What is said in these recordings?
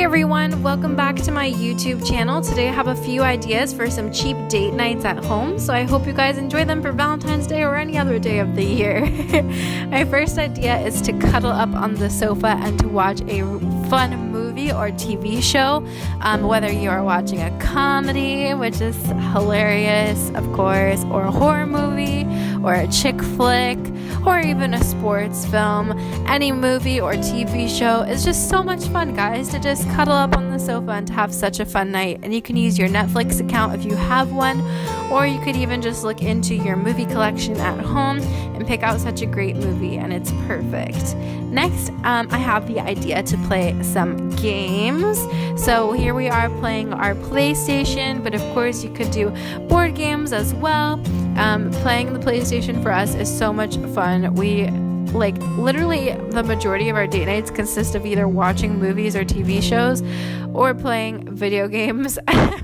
Hey everyone, welcome back to my YouTube channel. Today I have a few ideas for some cheap date nights at home, so I hope you guys enjoy them for Valentine's Day or any other day of the year. My first idea is to cuddle up on the sofa and to watch a fun movie or TV show, whether you are watching a comedy, which is hilarious, of course, or a horror movie, or a chick flick, or even a sports film. Any movie or TV show is just so much fun, guys, to just cuddle up on the sofa and to have such a fun night. And you can use your Netflix account if you have one, or you could even just look into your movie collection at home and pick out such a great movie, and it's perfect. Next, I have the idea to play some games. So here we are playing our PlayStation, but of course you could do board games as well. Playing the PlayStation for us is so much fun. We literally the majority of our date nights consist of either watching movies or TV shows or playing video games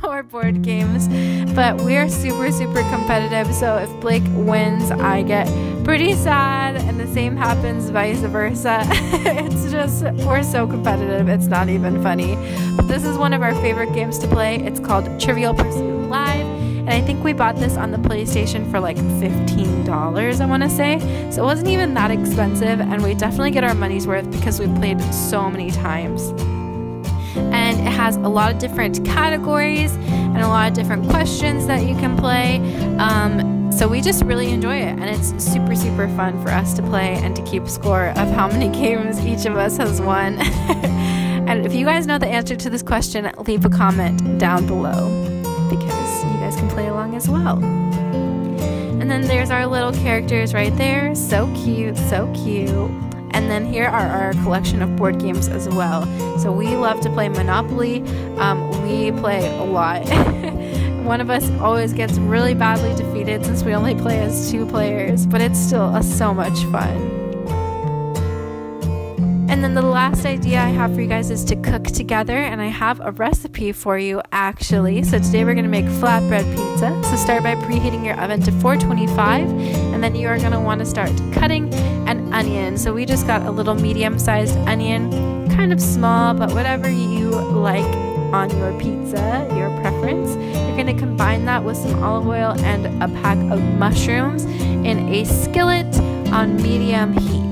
or board games, but we are super competitive, so if Blake wins I get pretty sad, and the same happens vice versa. It's just, we're so competitive, it's not even funny. But this is one of our favorite games to play. It's called Trivial Pursuit Live, and I think we bought this on the PlayStation for like $15, I want to say. So it wasn't even that expensive, and we definitely get our money's worth because we played so many times. And it has a lot of different categories and a lot of different questions that you can play. So we just really enjoy it, and it's super fun for us to play and to keep score of how many games each of us has won. And if you guys know the answer to this question, leave a comment down below, because you guys can play along as well. And then there's our little characters right there. So cute, so cute. And then here are our collection of board games as well. So we love to play Monopoly. We play a lot. One of us always gets really badly defeated since we only play as 2 players, but it's still so much fun. And then the last idea I have for you guys is to cook together, and I have a recipe for you actually. So today we're going to make flatbread pizza. So start by preheating your oven to 425, and then you are going to want to start cutting an onion. So we just got a little medium-sized onion, kind of small, but whatever you like on your pizza, your preference. You're going to combine that with some olive oil and a pack of mushrooms in a skillet on medium heat.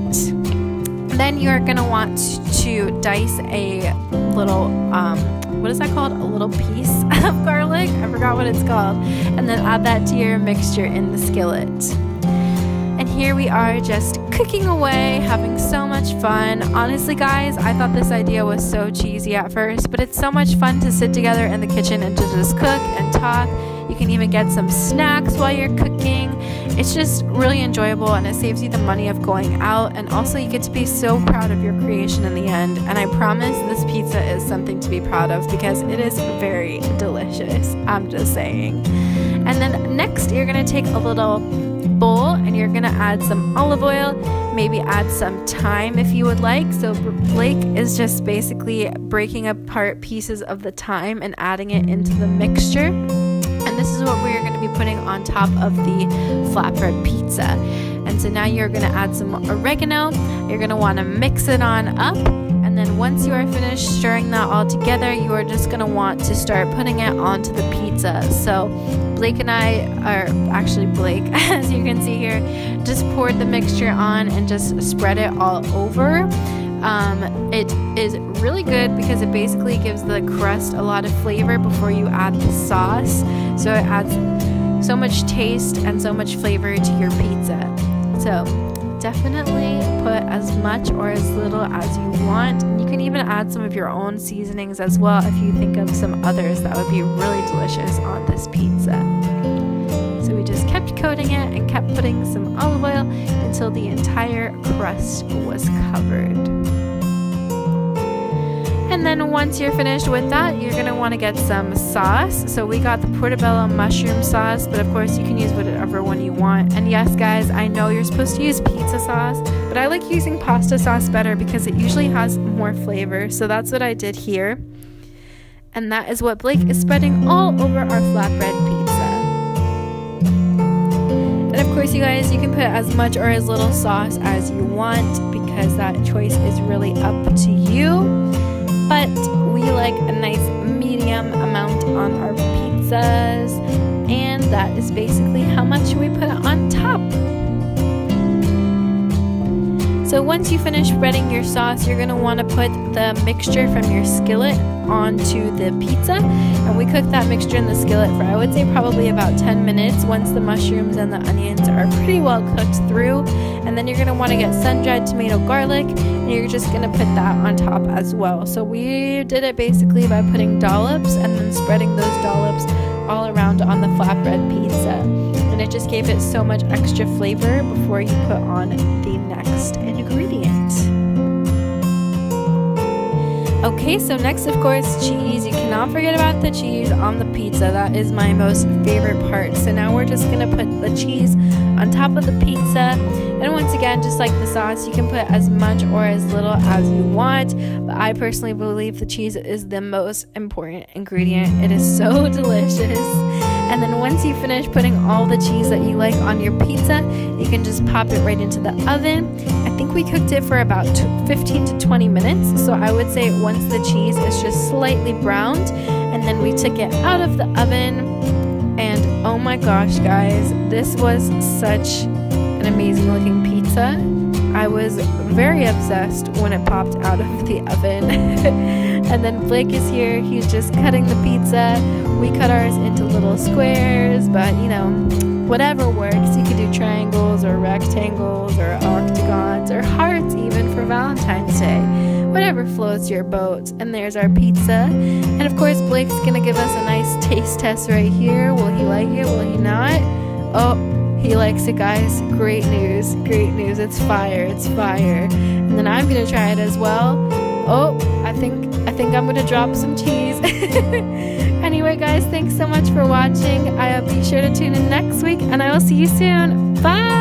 Then you're going to want to dice a little, what is that called? A little piece of garlic? I forgot what it's called. And then add that to your mixture in the skillet. And here we are just cooking away, having so much fun. Honestly, guys, I thought this idea was so cheesy at first, but it's so much fun to sit together in the kitchen and to just cook and talk. You can even get some snacks while you're cooking. It's just really enjoyable, and it saves you the money of going out, and also you get to be so proud of your creation in the end. And I promise this pizza is something to be proud of because it is very delicious. I'm just saying. And then next you're going to take a little bowl and you're going to add some olive oil, maybe add some thyme if you would like. So Blake is just basically breaking apart pieces of the thyme and adding it into the mixture. And this is what we're going to be putting on top of the flatbread pizza. And so now you're going to add some oregano. You're going to want to mix it on up. And then once you are finished stirring that all together, you are just going to want to start putting it onto the pizza. So Blake and I, are actually Blake, as you can see here, just poured the mixture on and just spread it all over. It is really good because it basically gives the crust a lot of flavor before you add the sauce. So it adds so much taste and so much flavor to your pizza. So definitely put as much or as little as you want. And you can even add some of your own seasonings as well if you think of some others that would be really delicious on this pizza. So we just kept coating it and kept putting some olive oil until the entire crust was covered. And then once you're finished with that, you're going to want to get some sauce. So we got the portobello mushroom sauce, but of course you can use whatever one you want. And yes, guys, I know you're supposed to use pizza sauce, but I like using pasta sauce better because it usually has more flavor. So that's what I did here. And that is what Blake is spreading all over our flatbread pizza. And of course, you guys, you can put as much or as little sauce as you want because that choice is really up to you. but we like a nice medium amount on our pizzas, and that is basically how much we put on top. So once you finish spreading your sauce, you're going to want to put the mixture from your skillet onto the pizza, and we cook that mixture in the skillet for, I would say, probably about 10 minutes once the mushrooms and the onions are pretty well cooked through. And then you're going to want to get sun-dried tomato garlic, and you're just going to put that on top as well. So we did it basically by putting dollops and then spreading those dollops all around on the flatbread pizza, and it just gave it so much extra flavor before you put on the next ingredient. Okay, so next, of course, cheese. You cannot forget about the cheese on the pizza. That is my most favorite part. So now we're just gonna put the cheese on top of the pizza, and once again, just like the sauce, you can put as much or as little as you want, but I personally believe the cheese is the most important ingredient. It is so delicious. And then once you finish putting all the cheese that you like on your pizza, you can just pop it right into the oven. I think we cooked it for about 15 to 20 minutes. So I would say once the cheese is just slightly browned, and then we took it out of the oven. And oh my gosh, guys, this was such an amazing looking pizza. I was very obsessed when it popped out of the oven. And then Blake is here, he's just cutting the pizza. We cut ours into little squares, but you know, whatever works. You could do triangles or rectangles or octagons or hearts even for Valentine's Day. Whatever floats your boat. And there's our pizza. And of course, Blake's gonna give us a nice taste test right here. Will he like it? Will he not? Oh, he likes it, guys. Great news. Great news. It's fire. It's fire. And then I'm gonna try it as well. Oh, I think I'm gonna drop some cheese. Anyway, guys, thanks so much for watching. Be sure to tune in next week, and I will see you soon. Bye!